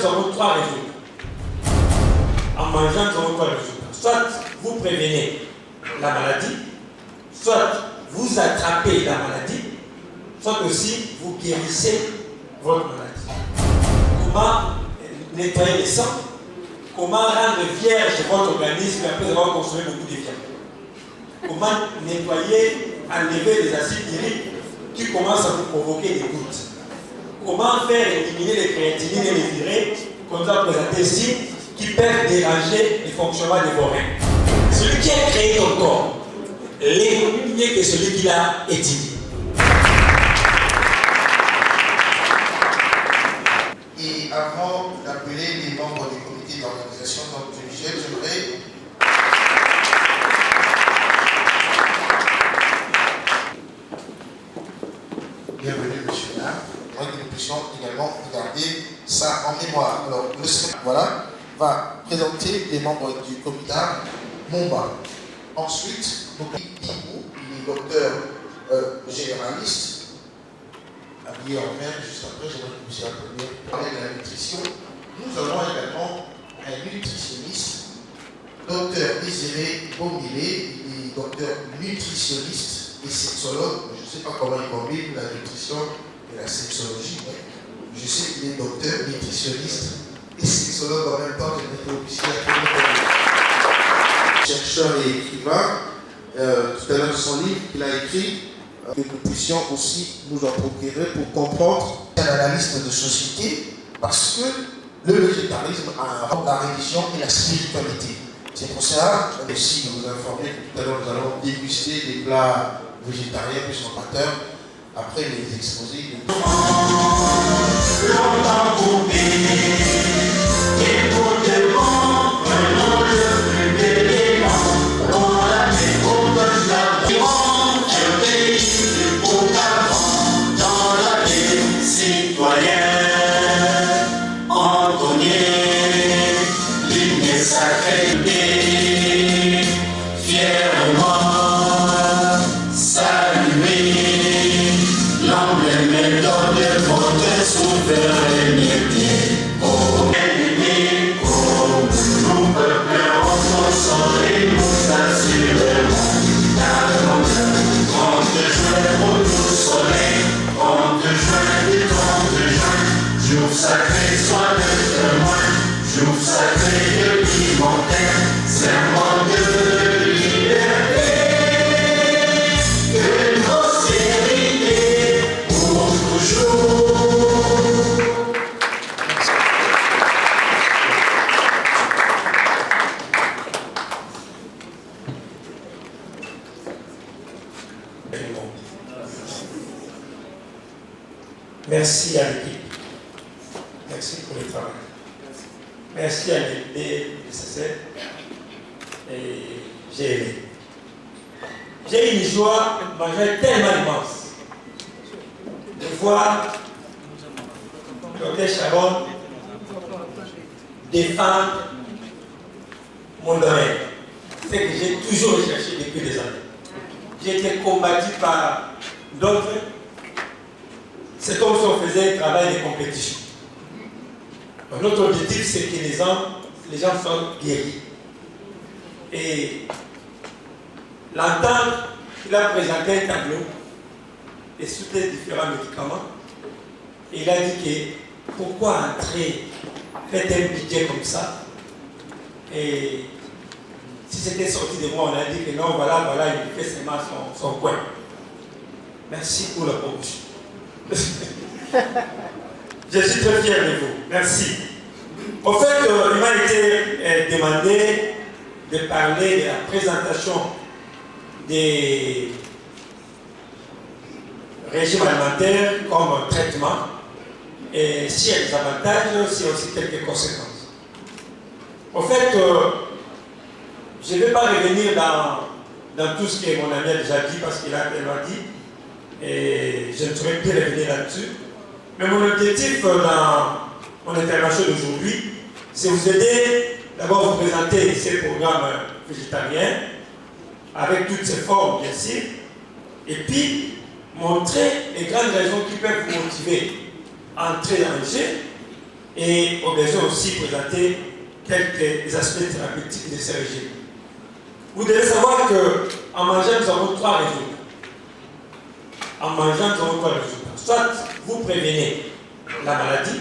avons trois résultats. En mangeant, nous avons trois résultats. Soit vous prévenez la maladie, soit vous attrapez la maladie, soit aussi vous guérissez votre maladie. Comment nettoyer les sangs? Comment rendre vierge votre organisme après avoir consommé beaucoup de viande? Comment nettoyer, enlever les acides uriques qui commencent à vous provoquer des gouttes? Comment faire éliminer les créatinines et les urées qu'on nous a présenté ici qui peuvent déranger le fonctionnement de vos reins? Celui qui a créé ton corps, mieux que celui qui l'a étudié. Et avant d'appeler les membres du comité d'organisation, donc Michel, j'aimerais bienvenue, monsieur là. J'aimerais que nous puissions également regarder ça en mémoire. Alors, le secrétaire, voilà, va présenter les membres du comité Momba. Ensuite, nous avons le docteur généraliste, habillé en vert, juste après, j'aimerais que vous puissiez applaudir. Parler de la nutrition. Nous avons également un nutritionniste, docteur Désiré Bomilé, il est docteur nutritionniste et sexologue. Je ne sais pas comment il combine la nutrition et la sexologie, mais je sais qu'il est docteur nutritionniste et sexologue en même temps. J'aimerais que vous puissiez applaudir. Chercheur et écrivain, tout à l'heure son livre qu'il a écrit, que nous puissions aussi nous en procurer pour comprendre l'analyste de société, parce que le végétarisme a un rapport à la religion et la spiritualité. C'est pour ça aussi de vous informer que tout à l'heure nous allons déguster des plats végétariens plus formateurs après les exposés de sacré soit le témoin, jour sacré de l'Immortel, serment de liberté, de prospérité pour toujours. Merci à l'équipe. Merci pour le travail. Merci à l'idée nécessaire. Et j'ai aimé. J'ai une joie tellement immense de voir Dr Sharon défendre mon domaine. C'est que j'ai toujours recherché depuis des années. J'ai été combattu par d'autres. C'est comme si on faisait un travail de compétition. Donc, notre objectif, c'est que les gens soient guéris. Et l'entendre, il a présenté un tableau et sous les différents médicaments. Et il a dit que pourquoi entrer, faites un budget comme ça. Et si c'était sorti de moi, on a dit que non, voilà, il fait seulement son coin. Merci pour la promotion. Je suis très fier de vous. Merci. En fait, il m'a été demandé de parler de la présentation des régimes alimentaires comme traitement et s'il y a des avantages, s'il y a aussi quelques conséquences. En fait, je ne vais pas revenir dans tout ce que mon ami a déjà dit parce qu'il a tellement dit et je ne saurais plus revenir là-dessus. Mais mon objectif dans mon intervention d'aujourd'hui, c'est vous aider, d'abord vous présenter ces programmes végétariens, avec toutes ces formes bien sûr, et puis montrer les grandes raisons qui peuvent vous motiver à entrer dans le jeu, et au besoin aussi présenter quelques aspects thérapeutiques de ces régimes. Vous devez savoir qu'en mangeant, nous avons 3 résultats. En mangeant, nous avons 3 résultats. Soit vous prévenez la maladie,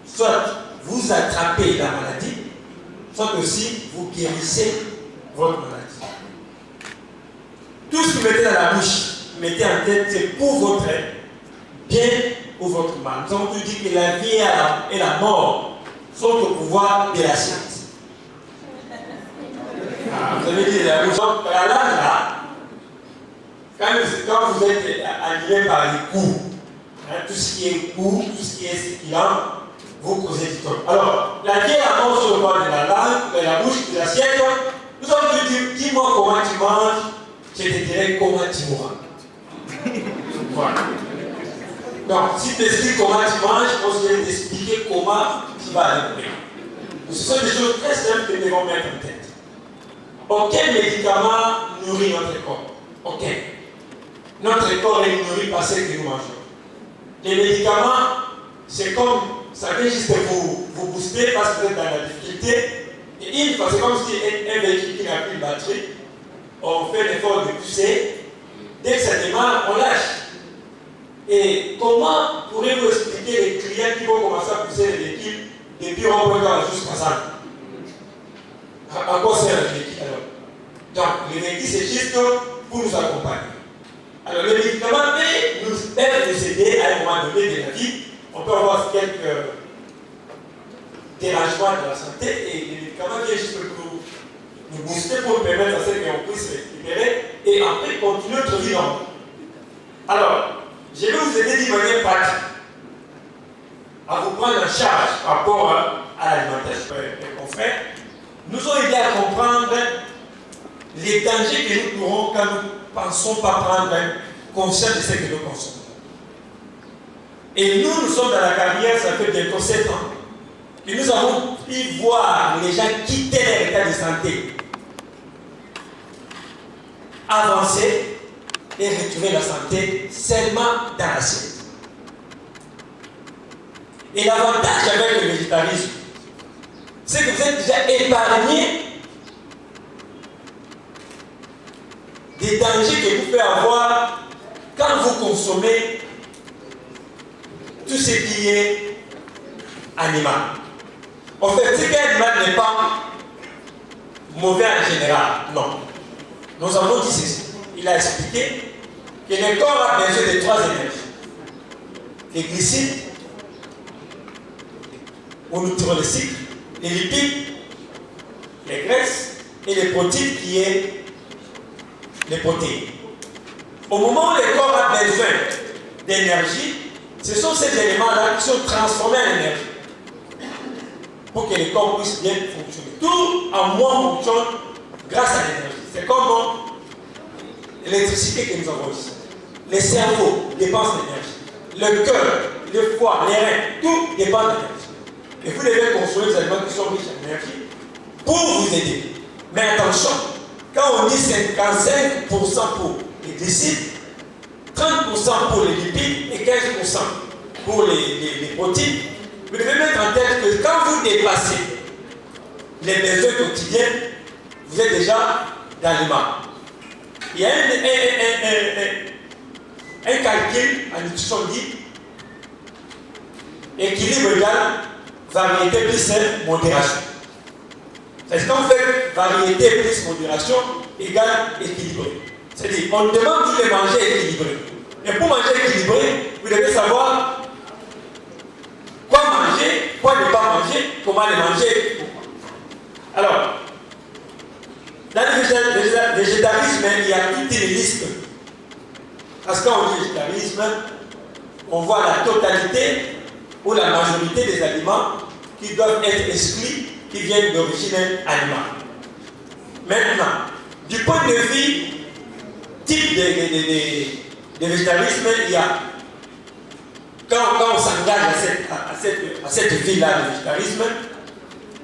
soit vous attrapez la maladie, soit aussi vous guérissez votre maladie. Tout ce que vous mettez dans la bouche, mettez en tête, c'est pour votre bien ou votre mal. Nous avons dit que la vie et la mort sont au pouvoir de la science. Vous avez dit la bouche. Donc, la langue là, quand vous êtes animé par les coups, tout ce qui est coup, tout ce qui est séquillant, vous causez du tort. Alors, la vie et la mort sont au pouvoir de la langue, de la bouche, de l'assiette. Nous avons dit, dis-moi comment tu manges, je te dirai comment tu mourras. Voilà. Donc, si tu t'expliques comment tu manges, je vais t'expliquer comment tu vas aller mourir. Ce sont des choses très simples que nous devons mettre en tête. Aucun médicament nourrit notre corps. Aucun. Notre corps est nourri par ce que nous mangeons. Les médicaments, c'est comme, ça vient juste vous booster parce que vous êtes dans la difficulté. Et une fois, c'est comme si un véhicule qui n'a plus de batterie, on fait l'effort de pousser. Dès que ça démarre, on lâche. Et comment pourrez-vous expliquer les clients qui vont commencer à pousser les véhicules depuis Rond-Point jusqu'à ça? À quoi sert le véhicule alors? Donc, le véhicule, c'est juste pour nous accompagner. Alors, le médicament peut nous aider à un moment donné de la vie. On peut avoir quelques dérangements de la santé et le médicament vient juste pour nous booster, pour nous permettre à ce qu'on puisse récupérer et après continuer notre vie normale. Alors, je vais vous aider d'une manière pratique à vous prendre en charge par rapport à l'alimentation. Mes confrères nous ont aidé à comprendre les dangers que nous courons quand nous ne pensons pas prendre conscience de ce que nous consommons. Et nous sommes dans la carrière, ça fait bientôt 7 ans, que nous avons pu voir les gens quitter leur état de santé, avancer et retrouver la santé seulement dans l'assiette. Et l'avantage avec le végétarisme, c'est que vous êtes déjà épargné des dangers que vous pouvez avoir quand vous consommez tout ce qui est animal. En fait, ce qu'un animal n'est pas mauvais en général, non. Nous avons dit ceci. Il a expliqué que le corps a besoin de 3 énergies. Les glucides, où nous tirons le cycle, les lipides, les graisses et les protéines qui est les protéines. Au moment où le corps a besoin d'énergie, ce sont ces éléments-là qui sont transformés en énergie pour que le corps puisse bien fonctionner. Tout en moins fonctionne grâce à l'énergie. C'est comme l'électricité que nous avons ici. Le cerveau dépense l'énergie. Le cœur, le foie, les reins, tout dépend de l'énergie. Et vous devez consommer des aliments qui sont riches en énergie pour vous aider. Mais attention, quand on dit 55% pour les glucides, 30% pour les lipides et 15% pour les protéines, vous devez mettre en tête que quand vous dépassez les besoins quotidiens, vous êtes déjà dans le mal. Il y a un calcul en nutrition dit équilibre égal variété plus modération. C'est quand vous faites variété plus modération égale équilibré. C'est-à-dire, on demande de manger équilibré. Mais pour manger équilibré, vous devez savoir quoi manger, quoi ne pas manger, comment le manger. Alors, dans le végétarisme, il y a toute une liste. Parce que quand on dit végétarisme, on voit la totalité ou la majorité des aliments qui doivent être exclus, qui viennent d'origine animale. Maintenant, du point de vue type de végétarisme, il y a, quand on s'engage à cette vie-là de végétarisme,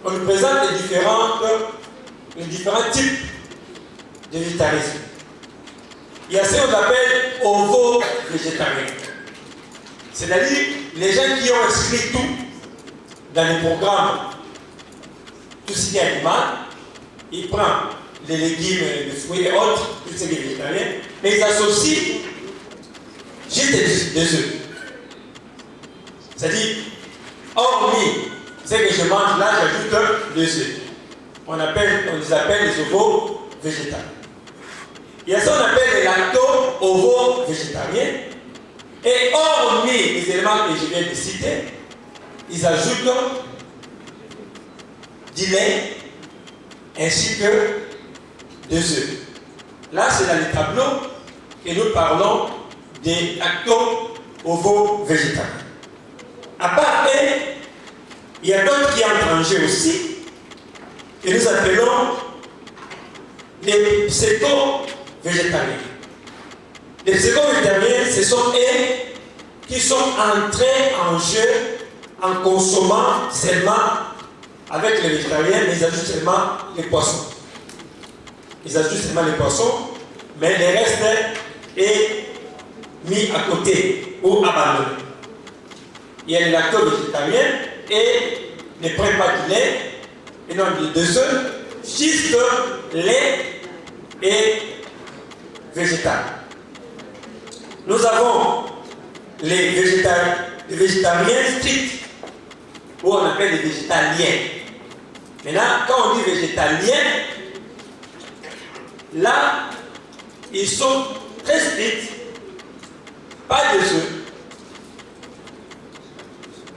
on nous présente les différents types de végétarisme. Il y a ce qu'on appelle ovo-végétarien. C'est-à-dire les gens qui ont inscrit tout dans les programmes, tout ce qui est animal, il prend les légumes, les fruits et autres, tout ce qui est végétarien, mais ils associent juste des œufs. C'est-à-dire, hormis ce que je mange là, j'ajoute des œufs. On les appelle les ovos végétariens. Il y a ce qu'on appelle les lacto-ovos végétariens. Et hormis les éléments que je viens de citer, ils ajoutent du lait ainsi que des œufs. Là, c'est dans les tableaux que nous parlons des lacto-ovos végétariens. À part eux, il y a d'autres qui entrent en jeu aussi, que nous appelons les pseudo-végétariens. Les pseudo-végétariens, ce sont eux qui sont entrés en jeu en consommant seulement avec les végétariens, mais ils ajoutent seulement les poissons. Ils ajoutent seulement les poissons, mais le reste est mis à côté ou abandonné. Il y a les lacto-végétariens et ne prennent pas du lait, et non des œufs, juste lait et végétal. Nous avons les végétariens stricts, ou on appelle les végétaliens. Maintenant, quand on dit végétaliens, là, ils sont très stricts. Pas de œufs,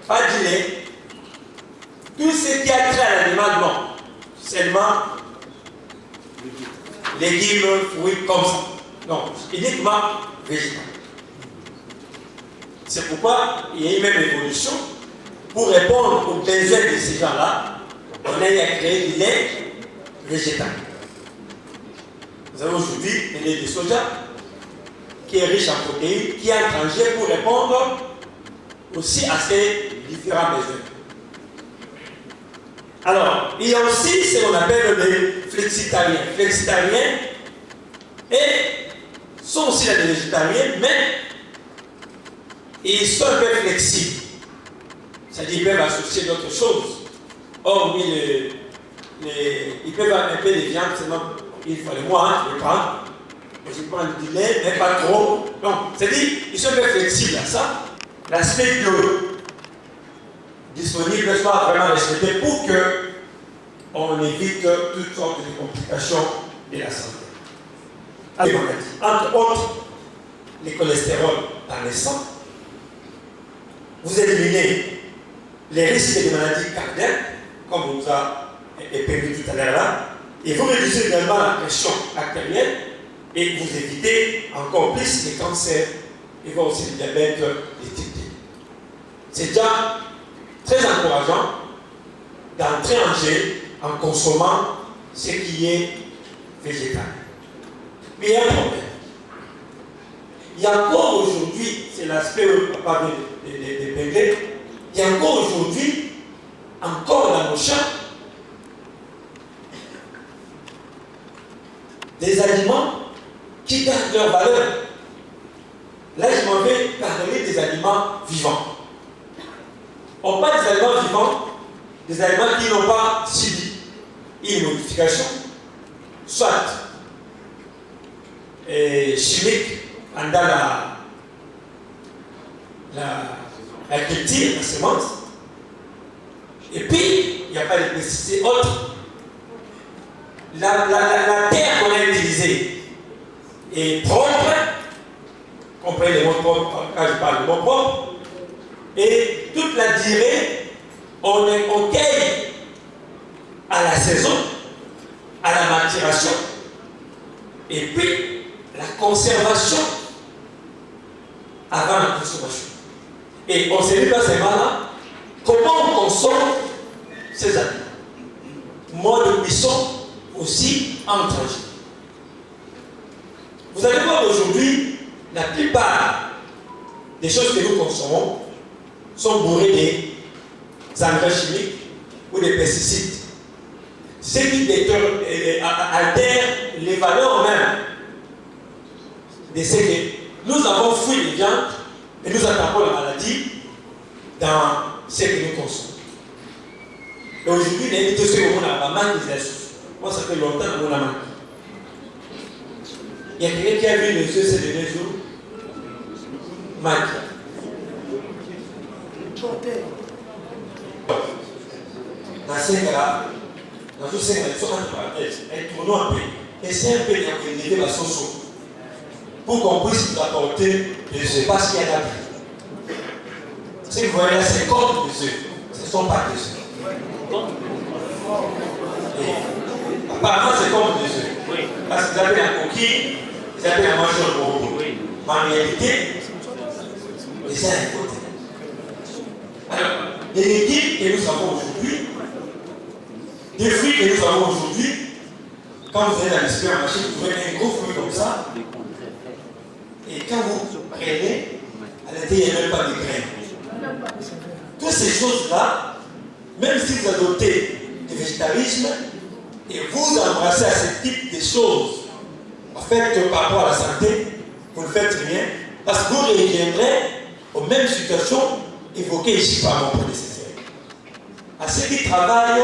pas du lait. Tout ce qui a trait à la demande, non. Seulement légumes, fruits, comme ça. Non, uniquement végétal. C'est pourquoi il y a eu même une évolution pour répondre aux besoins de ces gens-là. On a eu à créer du lait végétal. Vous avez aujourd'hui le lait de soja qui est riche en protéines, qui est étranger pour répondre aussi à ces différents besoins. Alors, il y a aussi ce qu'on appelle les flexitariens. Flexitariens sont aussi des végétariens, mais ils sont un peu flexibles. C'est-à-dire qu'ils peuvent associer d'autres choses. Hormis ils peuvent avoir un peu de viande, seulement une fois le mois, je vais prendre. Je prends du lait, mais pas trop. Donc, c'est-à-dire qu'ils sont un peu flexibles à ça. L'aspect disponible soit vraiment respecté pour qu'on évite toutes sortes de complications de la santé. Alors, entre autres, les cholestérols dans le sang, vous éliminez les risques de maladies cardiaques, comme on vous a permis tout à l'heure là, et vous réduisez également la pression artérielle et vous évitez encore plus les cancers et voire aussi le diabète de type 2. C'est déjà très encourageant d'entrer en jeu en consommant ce qui est végétal. Mais il y a un problème. Il y a encore aujourd'hui, c'est l'aspect où papa vient de peigner, il y a encore aujourd'hui, encore dans nos champs, des aliments qui gardent leur valeur. Là, je m'en vais parler des aliments vivants. On parle des aliments vivants, des aliments qui n'ont pas subi une modification, soit chimique, pendant la culture, la semence, et puis il n'y a pas de pesticides autres. La terre qu'on a utilisée est propre, comprenez les mots propres, quand je parle de mots propres, et toute la durée, on cueille à la saison, à la maturation, et puis la conservation avant la consommation. Et on ne sait pas seulement là comment on consomme ces aliments. Mode de cuisson aussi entre eux. Vous allez voir aujourd'hui, la plupart des choses que nous consommons sont bourrées d'engrais chimiques ou des pesticides. Ce qui altère les valeurs même de ce que nous avons fui les viandes et nous attrapons la maladie dans ce que nous consommons. Et aujourd'hui, il y a une question où on a manque des choses. Moi, ça fait longtemps qu'on a manqué. Il y a quelqu'un qui a vu les yeux ces derniers jours. Manque. Dans ce cas-là, dans ce cas-là, ils sont entre parenthèses. Elles tournent un peu. Et c'est un peu d'élever la sauce. Pour qu'on puisse nous apporter les œufs. Parce qu'il y en a plus. Ce que vous voyez là, c'est comme des œufs. Ce ne sont pas des œufs. Apparemment, c'est comme des œufs. Parce qu'ils appellent la coquille, ils appellent la manche de bonbon. Mais en réalité, c'est un côté. Alors, les légumes que nous avons aujourd'hui, des fruits que nous avons aujourd'hui, quand vous allez dans le supermarché, vous trouvez un gros fruit comme ça. Et quand vous prenez, à l'intérieur, il n'y a même pas de graines. Toutes ces choses-là, même si vous adoptez le végétarisme et vous embrassez à ce type de choses, en fait, par rapport à la santé, vous ne faites rien, parce que vous reviendrez aux mêmes situations évoquées ici par mon prédécesseur. À ceux qui travaillent,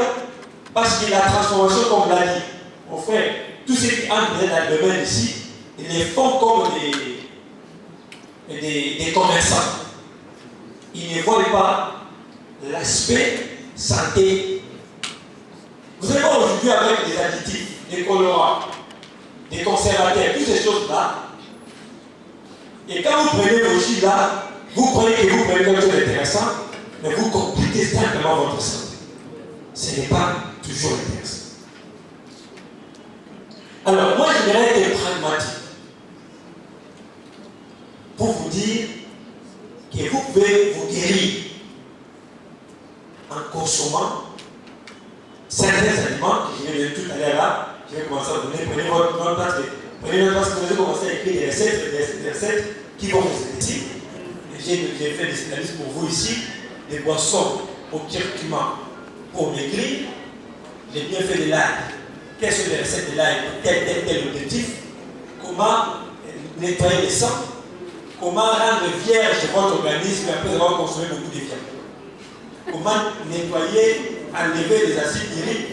parce que la transformation, comme l'a dit mon frère, tous ceux qui entrent dans le domaine ici, ils les font comme des commerçants. Ils ne voient pas l'aspect santé. Vous allez voir aujourd'hui avec des additifs, des colorants, des conservateurs, toutes ces choses-là. Et quand vous prenez vos jus là, vous croyez que vous prenez quelque chose d'intéressant, mais vous compliquez simplement votre santé. Ce n'est pas toujours intéressant. Alors, moi, je dirais être pragmatique pour vous dire que vous pouvez vous guérir en consommant certains aliments que je vais tout à l'heure là. Je vais commencer à vous donner. Prenez votre place, vous allez commencer à écrire des recettes qui vont vous aider ici. J'ai fait des analyses pour vous ici, des boissons au curcuma pour maigrir. J'ai bien fait de l'ail. Quelles sont les recettes de l'ail pour tel objectif? Comment nettoyer les sangs? Comment rendre vierge votre organisme après avoir consommé beaucoup de viande? Comment nettoyer, enlever les acides uriques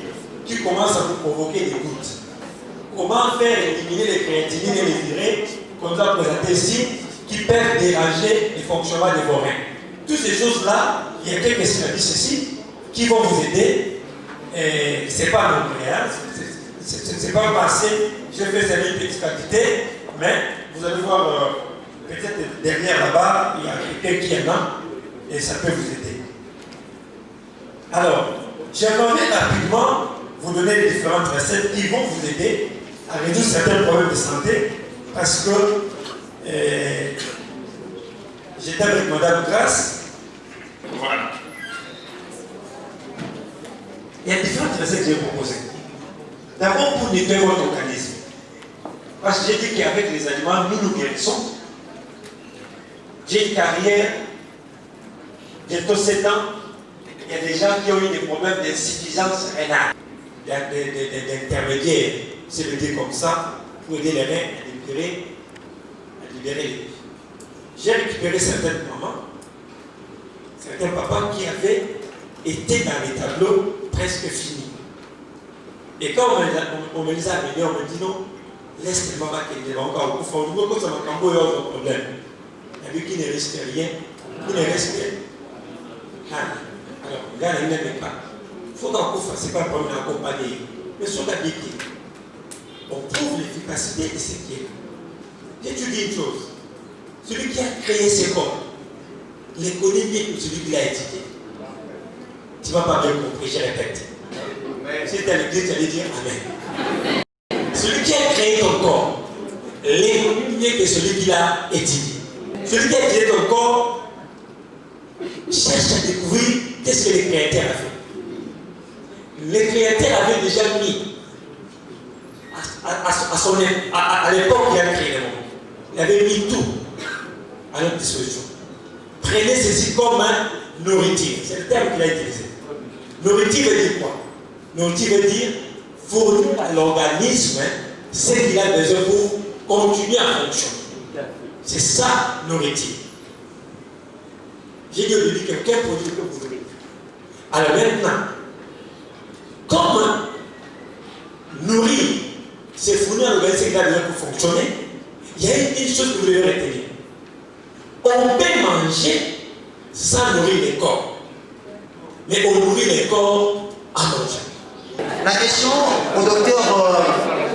qui commencent à vous provoquer des gouttes? Comment faire éliminer les créatinines et les urées qu'on nous a présenté ici qui peuvent déranger le fonctionnement de vos reins? Toutes ces choses-là, il y a quelques spécialistes ici qui vont vous aider. Ce n'est pas non plus, hein? C'est pas passé, je fais ça une petite quantité, mais vous allez voir, peut-être derrière là-bas, il y a quelqu'un qui en a, et ça peut vous aider. Alors, j'aimerais rapidement vous donner les différentes recettes qui vont vous aider à résoudre certains problèmes de santé, parce que j'étais avec Madame Grasse. Voilà. Il y a différentes recettes que j'ai proposées. D'abord, pour nettoyer votre organisme. Parce que j'ai dit qu'avec les aliments, nous guérissons. J'ai une carrière, bientôt 7 ans. Il y a des gens qui ont eu des problèmes d'insuffisance rénale. Il y a d'intermédiaires, c'est le dire comme ça, pour aider les reins à libérer les vies. J'ai récupéré certaines mamans, certains papas qui avaient été dans les tableaux presque finis. Et quand on me les a amenés, on me dit non, laisse les mamans qui étaient encore au fond, quand ça m'a camboyé un problème. Il y a qui ne risque rien, qui ne risque rien. Alors, le gars ne l'aime pas. Il faut qu'on fasse, ce n'est pas un problème d'accompagner. Mais sur la Bible, on trouve l'efficacité de ce qui est là. Et tu dis une chose, celui qui a créé ce corps, il connaît mieux que celui qui l'a étudié. Tu ne vas pas bien compris, je répète. Si tu as l'église, tu allais dire Amen. Celui qui a créé ton corps, il connaît mieux que celui qui l'a étudié. Celui qui a créé ton corps cherche à découvrir qu'est-ce que le Créateur a fait. Le Créateur avait déjà mis à l'époque où il a créé le monde. Il avait mis tout à notre disposition. Prenez ceci comme un nourriture. C'est le terme qu'il a utilisé. Nourriture veut dire quoi? Nourriture veut dire fournir à l'organisme ce qu'il a besoin pour continuer à fonctionner. C'est ça, nourriture. J'ai dit au début que quel produit que vous voulez. Alors maintenant, manger sans nourrir les corps. Mais on nourrit les corps en mangeant. La question au docteur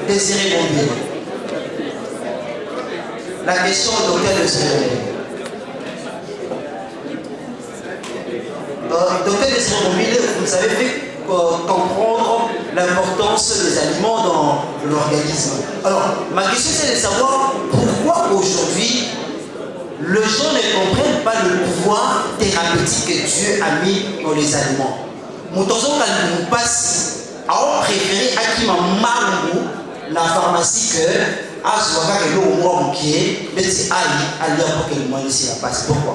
Désiré Mombile. La question au docteur Désiré Mombile. Docteur Désiré Mombile, vous nous avez fait comprendre l'importance des aliments dans l'organisme. Alors, ma question c'est de savoir pourquoi aujourd'hui les gens ne comprennent pas le pouvoir thérapeutique que Dieu a mis dans les aliments. Moutonzo quand nous passe à préférer à qui m'a marre la pharmacie que à Zouaga et l'eau au moins qui est mais c'est à lire pour que le moyen ici la passe. Pourquoi?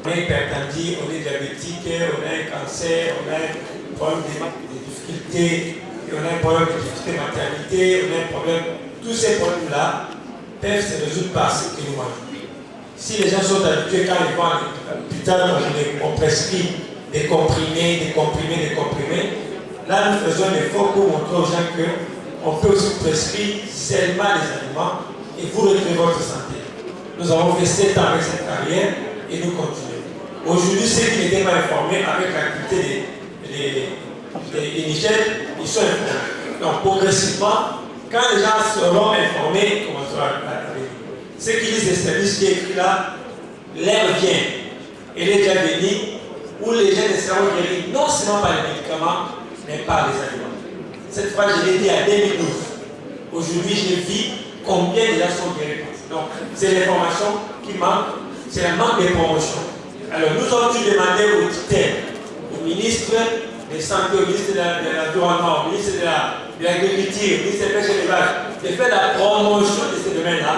On est hypertendu, on est diabétique, on a un cancer, on a un problème de difficultés, on a un problème de difficulté de maternité, on a un problème. Tous ces problèmes-là peuvent se résoudre par ce que nous mangeons. Si les gens sont habitués, quand ils vont à l'hôpital, on prescrit des comprimés. Là, nous faisons un effort pour montrer aux gens qu'on peut aussi prescrire seulement des aliments et vous retrouvez votre santé. Nous avons fait 7 ans avec cette carrière et nous continuons. Aujourd'hui, ceux qui n'étaient pas informés avec l'activité des Niger, ils sont informés. Donc, progressivement, quand les gens seront informés, comment ça va arriver? Ceux qui lisent les services qui est écrit là, l'air vient. Et les déjà bénis, où les gens seront guéris, non seulement par les médicaments, mais par les aliments. Cette fois, je l'ai dit à 2012. Aujourd'hui, je vis combien de gens sont guéris. Donc, c'est l'information qui manque, c'est le manque de promotion. Alors, nous avons dû demander au titre, au ministre de la Santé, au ministre de l'Environnement, au ministre de l'Agriculture, au ministre de la Pêche et de l'Élevage, de faire la promotion de ces domaines-là,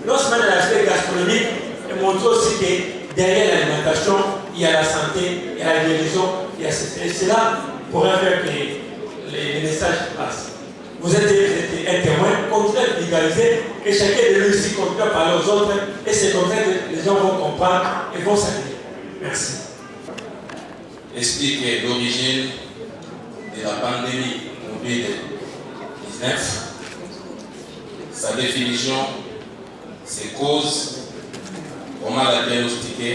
non seulement de l'aspect gastronomique, mais montrer aussi que derrière l'alimentation, il y a la santé, il y a la guérison, il y a ceci. Et c'est là pour faire que les messages passent. Vous êtes un témoin, continuez à vulgariser, que chacun de nous ici continue à parler aux autres, et c'est comme ça que les gens vont comprendre et vont s'arrêter. Merci. Expliquer l'origine de la pandémie Covid-19, sa définition, ses causes, comment la diagnostiquer,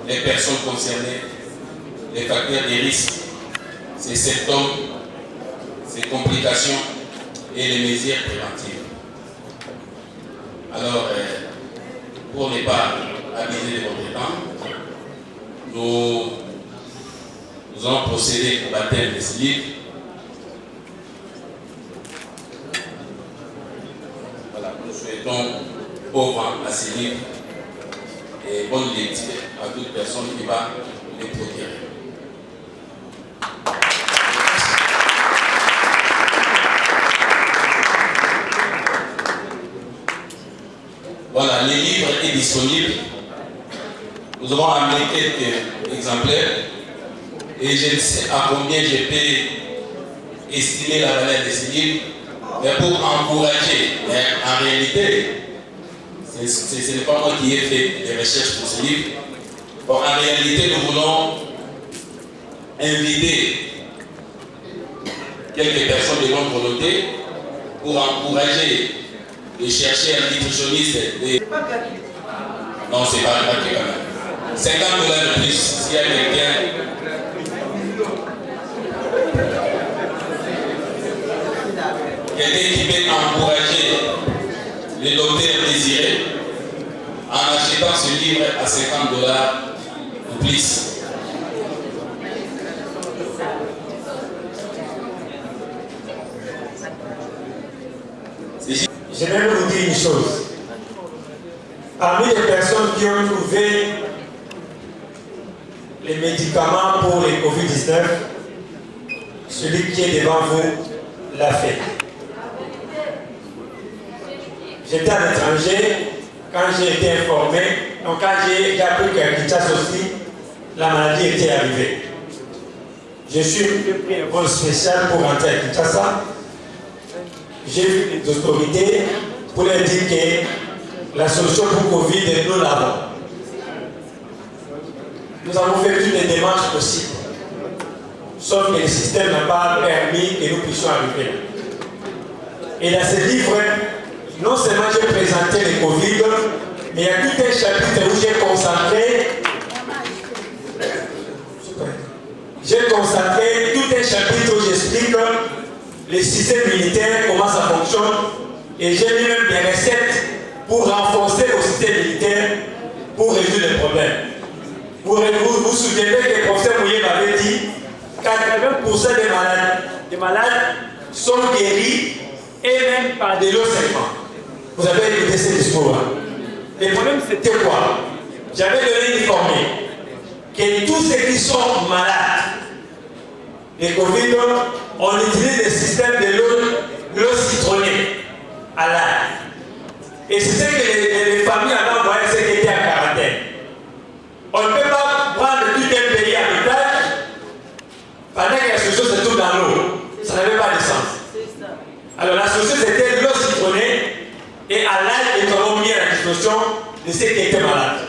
les personnes concernées, les facteurs de risque, ses symptômes, ses complications et les mesures préventives. Alors, pour ne pas abuser de votre temps, nous allons procéder au baptême de ce livre. Voilà, nous souhaitons au vent à ce livre et bonne lecture à toute personne qui va les procurer. Voilà, le livre est disponible. Nous avons amené quelques exemplaires et je ne sais à combien je peux estimer la valeur de ce livre, mais pour encourager, en réalité, ce n'est pas moi qui ai fait des recherches pour ce livre. Bon, en réalité, nous voulons inviter quelques personnes de bonne volonté pour encourager les chercheurs nutritionnistes. Non, c'est pas gratuit quand même. 50 $ de plus, s'il y a quelqu'un qui peut encourager le docteur Désiré en achetant ce livre à 50 $ ou plus. J'aimerais vous dire une chose. Parmi les personnes qui ont trouvé les médicaments pour les Covid-19, celui qui est devant vous l'a fait. J'étais à l'étranger quand j'ai été informé, donc quand j'ai appris qu'à Kinshasa aussi, la maladie était arrivée. Je suis pris un vol spécial pour rentrer à Kinshasa. J'ai vu les autorités pour leur dire que la solution pour Covid, nous l'avons. Nous avons fait toutes les démarches possibles. Sauf que le système n'a pas permis que nous puissions arriver. Et dans ce livre, non seulement j'ai présenté le Covid, Mais il y a tout un chapitre où j'ai consacré tout un chapitre où j'explique les systèmes militaires, comment ça fonctionne, et j'ai mis même des recettes pour renforcer le système militaire pour résoudre les problèmes. Vous vous souvenez que le professeur Mouye m'avait dit 80% des malades sont guéris et même par de l'eau seulement. Vous avez écouté ce discours. Le problème c'était quoi? J'avais donné informé que tous ceux qui sont malades de Covid, on utilise le système de l'eau citronnée à l'air. Et c'est ce que les familles avaient envoyé ceux qui étaient en quarantaine. On ne peut pas prendre tout un pays à l'hôpital pendant que la solution se trouve dans l'eau. Ça n'avait pas de sens. Alors la solution c'était l'eau citronnée et à l'air nous avons mis à la disposition de ceux qui étaient malades.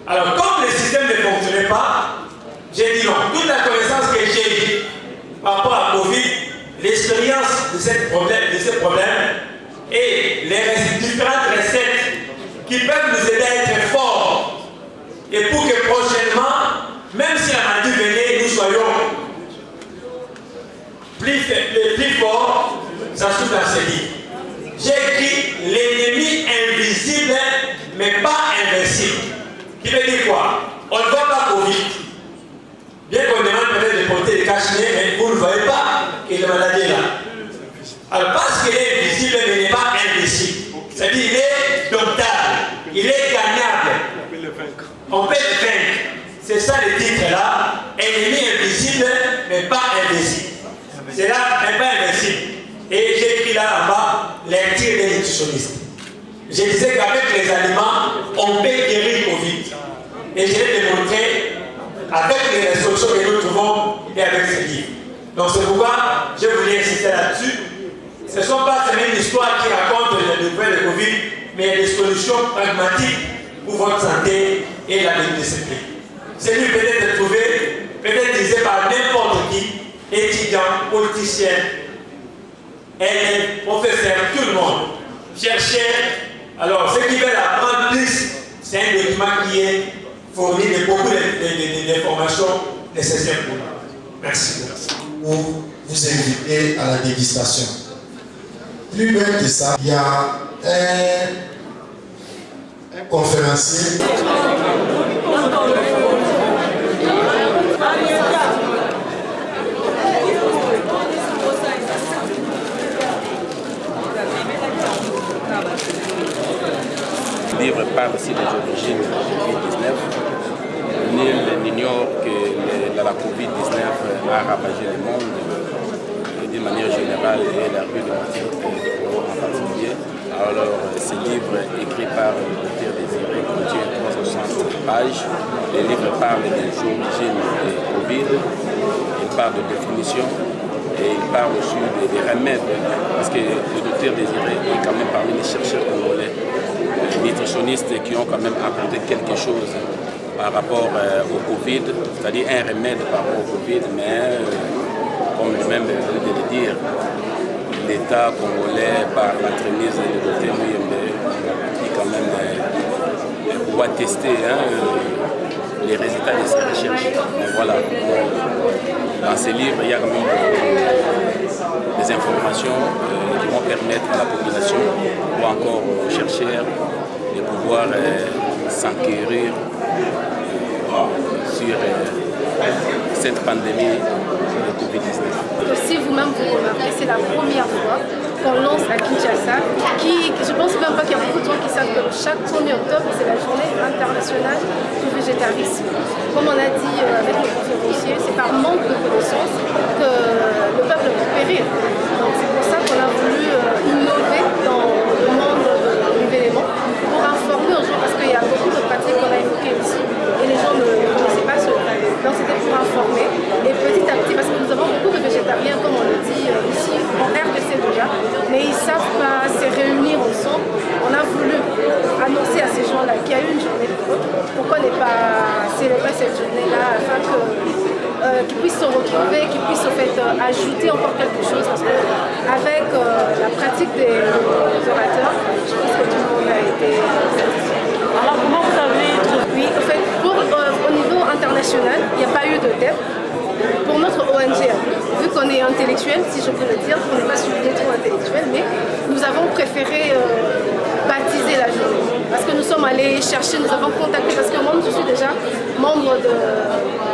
Alors comme le système ne fonctionnait pas, j'ai dit non. Toute la connaissance que j'ai eue par rapport à Covid, l'expérience de ce problème et les différentes recettes qui peuvent nous aider à être forts et pour que prochainement, même si la maladie venait, nous soyons plus forts, ça se trouve dans ce livre. J'ai écrit l'ennemi invisible mais pas invincible. Qui veut dire quoi? On ne voit pas Covid. Bien qu'on demande peut-être de porter des cache-nez, mais vous ne voyez pas que la maladie est là. Alors parce qu'il est invisible, mais il n'est pas invisible. C'est-à-dire qu'il est domptable, il est gagnable. On peut le vaincre. C'est ça le titre là. Ennemi invisible, mais pas invisible. C'est là, mais pas invincible. Et j'ai écrit là en bas, les tirs des nutritionnistes. Je disais qu'avec les aliments, on peut guérir le Covid. Et je l'ai démontré avec les solutions que nous trouvons et avec ce livre. Donc c'est pourquoi je voulais insister là-dessus. Ce ne sont pas seulement une histoire qui raconte le problème de Covid, mais des solutions pragmatiques pour votre santé et la discipline. C'est lui peut-être trouvé, peut-être utilisé par n'importe qui, étudiant, politicien, élève, professeur, tout le monde, chercheur. Alors ceux qui veulent apprendre plus, c'est un document qui est fourni de beaucoup d'informations nécessaires pour nous. Merci. Pour vous inviter à la dégustation. Plus loin que ça, il y a un conférencier. Le livre parle aussi des origines de la COVID-19. Nul n'ignore que la COVID-19 a ravagé le monde d'une manière générale et la rue de Martinique en particulier. Alors, ce livre écrit par le docteur Désiré contient 360 pages. Le livre parle des origines de Covid, il parle de définition et il parle aussi des remèdes, parce que le docteur Désiré est quand même parmi les chercheurs congolais, nutritionnistes qui ont quand même apporté quelque chose par rapport au Covid, c'est-à-dire un remède par rapport au Covid, mais comme lui-même vient de le dire, l'État congolais, par l'entremise du docteur Muyembe, qui quand même pouvoir tester les résultats de ces recherches. Mais voilà, dans ces livres, il y a quand même des informations qui vont permettre à la population ou encore aux chercheurs de pouvoir s'enquérir sur cette pandémie de Covid-19. Aussi, vous-même, vous remarquez, c'est la première fois qu'on lance à Kinshasa, je pense même pas qu'il y a beaucoup de gens qui savent que chaque 1er octobre, c'est la journée internationale du végétarisme. Comme on a dit avec le conférencier, c'est par manque de connaissances que le peuple peut périr. Donc c'est pour ça qu'on a voulu innover dans le monde de l'événement pour informer aux gens, parce qu'il y a beaucoup de pratiques qu'on a évoquées ici et les gens ne connaissaient pas cela. Donc c'était pour informer et petit à petit, parce que nous avons beaucoup de végétariens, comme on le dit ici, en RDC déjà, mais ils ne savent pas se réunir ensemble. On a voulu annoncer à ces gens-là qu'il y a une journée de vote. Pourquoi ne pas célébrer cette journée-là afin qu'ils puissent se retrouver, qu'ils puissent en fait, ajouter encore quelque chose, parce qu'avec la pratique des orateurs, je pense que tout le monde a été satisfait. Alors comment vous avez trouvé? Oui, en fait, au niveau international, il n'y a pas eu de thème. Pour notre ONG, vu qu'on est intellectuel, si je peux le dire, on n'est pas souligné trop intellectuel, mais nous avons préféré baptiser la journée. Parce que nous sommes allés chercher, nous avons contacté, parce que moi je suis déjà membre de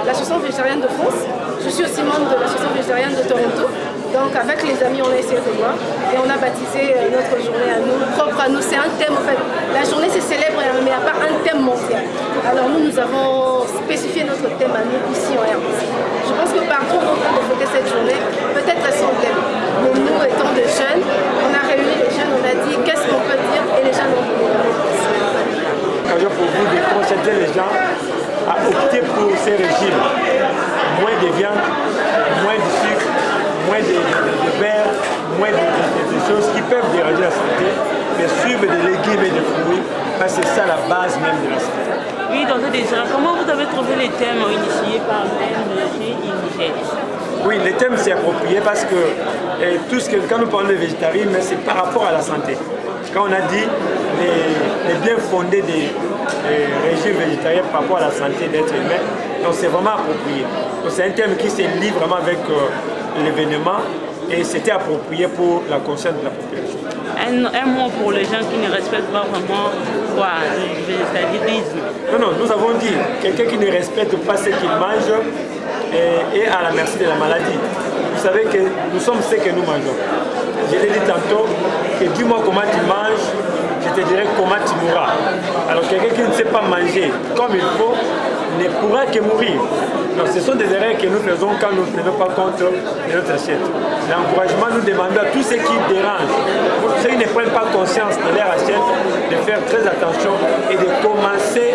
l'Association végétarienne de France, je suis aussi membre de l'Association végétarienne de Toronto. Donc avec les amis, on a essayé de voir et on a baptisé notre journée à nous, propre à nous. C'est un thème en fait. La journée c'est célèbre, mais il n'y a pas un thème mondial. Alors nous avons spécifié notre thème à nous ici en RDC. Je pense que partout on est en train de fêter cette journée, peut-être à son thème. Mais nous étant des jeunes, on a réuni les jeunes, on a dit qu'est-ce qu'on peut dire et les jeunes ont dit. L'occasion pour vous de concentrer les gens à opter pour ces régimes. Moins de viande, moins de sucre, moins de verre, moins de choses qui peuvent déranger la santé, mais suivre des légumes et des fruits, parce que c'est ça la base même de la santé. Oui, donc déjà, comment vous avez trouvé les thèmes initiés par l'ONG Indigène? Oui, les thèmes c'est approprié parce que tout ce que quand nous parlons de végétarisme, c'est par rapport à la santé. Quand on a dit les bien fondés des régimes végétariens par rapport à la santé d'être humain, donc c'est vraiment approprié. Donc c'est un thème qui se lie vraiment avec l'événement et c'était approprié pour la conscience de la population. Un mot pour les gens qui ne respectent pas vraiment le végétarisme. Non, nous avons dit quelqu'un qui ne respecte pas ce qu'il mange est à la merci de la maladie. Vous savez que nous sommes ce que nous mangeons. Je l'ai dit tantôt, que dis-moi comment tu manges, je te dirai comment tu mourras. Alors quelqu'un qui ne sait pas manger comme il faut ne pourra que mourir. Donc ce sont des erreurs que nous faisons quand nous ne tenons pas compte de notre assiette. L'encouragement, nous demandons à tous ceux qui dérangent, ceux qui ne prennent pas conscience de leur assiette, de faire très attention et de commencer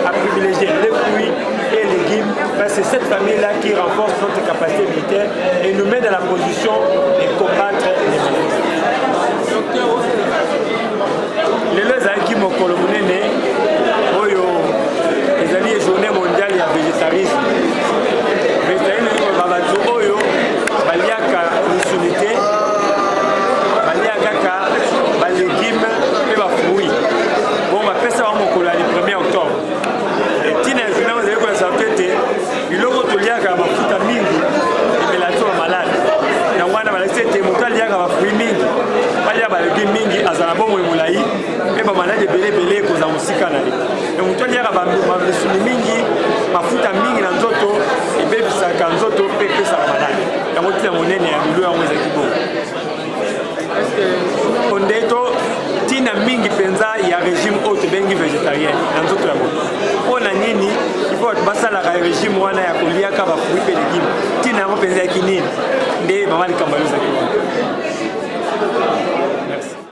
à privilégier les fruits et les légumes, parce que c'est cette famille-là qui renforce notre capacité militaire et nous met dans la position de combattre les maladies. Les ezalaki mokolo monene oyo ezali journée mondiale ya végétarisme. Végétarisme babato oyo baliaka musulité, baliaka kaka ba légumes et ba fruits. Bon bapesa wa mokolo ya 1er octobre. Et tina ezina ezali ko santé biloko toliaka mafuta mingi emelaki ba malade. Na wana balaki te moto aliaka ba fruits mingi. Balia ba légumes mingi azala bongo emulai. Ba malade belé koza musika na ye. Donc moto aliaka ba misuni mingi, mafuta mingi na nzoto ebebisaka nzoto pe pesa malade. Yango tina monene ya bilo yango ezaki bongo. Ondeto tina mingi penza ya régime haute bengi végétarien na nzoto ya moto. Pona nini il faut basala ka régime wana ya koliaka ba fruits pe légumes. Tina yango penza ya kinini nde mama likambo